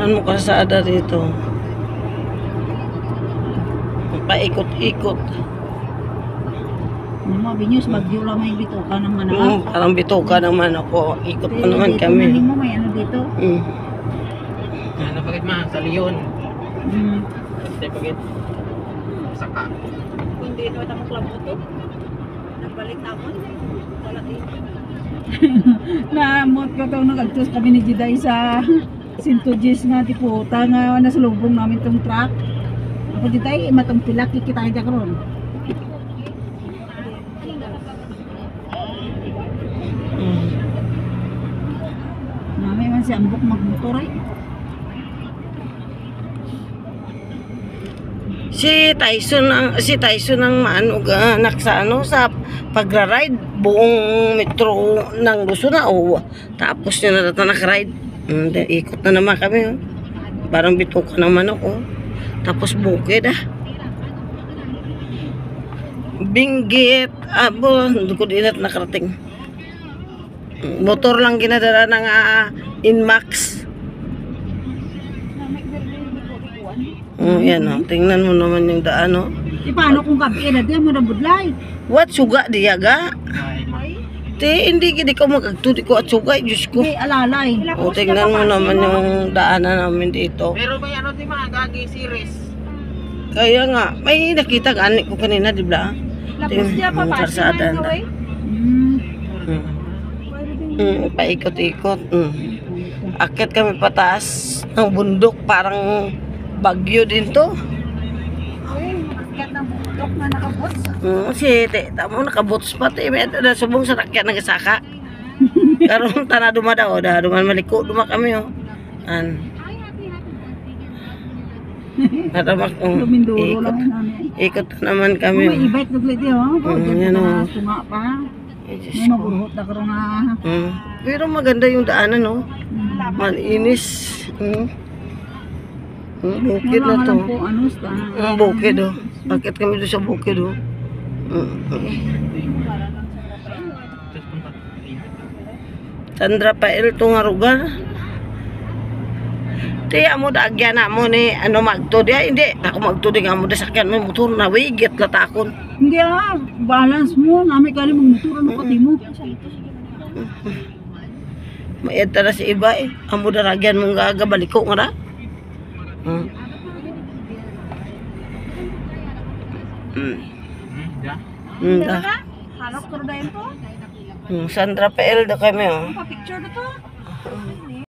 Ano kasada dito? Paikot-ikot. Mga binyos, bagyo lang may bituka ng manok. Parang bituka naman ako. Ikot pa naman dito kami. Dito mo, may ano dito? Ano bakit ma? Sa Leon. Hindi bakit? Saka. Hindi naman ako klabo to. Nagbalik na ako. Wala dito. Naamot ko ito. Nag-altos kami ni Jiday sa Sintojes nga. Tiputa nga nasalubong namin tong truck. Ako Jiday, matong pilak. Kikita ka ron. Mami man si Ambok magmotor ay. Si Tyson ang maanog anak sa pagra-ride buong metro ng Luzon na tapos niya na nakride. Ikot na naman kami. Parang bituka naman ako. Tapos bukid Binggit. Hindi ko dinat nakarating. Motor lang ginadala ng Inmax. Yan tingnan mo naman yung daan Paano kung gabi na diyan mo na budlay? What suga diya ga? Hindi ko magagtudi ko at suga, Diyos ko. Hindi alalay. Tingnan mo naman yung daanan namin dito. Pero may ano di mga gagi series. Kaya nga, may nakita gani ko kanina, di ba? Lapos niya papasok na paikot-ikot. Akit kami pataas ng bundok, parang bagyo din to. Akit ng bundok na nakabots. Tamo nakabots pa. May subong sa takyan nagasaka. Karon tana dumadaw, duman maliko, duma kami Natamak Luminduro lang namin. Ikot naman kami. May e-bike naglit yun. Yan tunga pa. May maburhot na karoon na. Pero maganda yung daanan Maninis. Bukid na to. Bukid Bakit kami doon sa bukid Sandra Pael to nga lugar. Tiya mo daagyan na mo ni magtod hindi ako magtod nga mo dasakyan mo motor na wigit latakon. Hindi balance mo nami kali magmotor ano pati mo. Mayad tara si iba amo daragyan mong gagabaliko nga ra. Halok ko dayon po. Sandra Pael do kami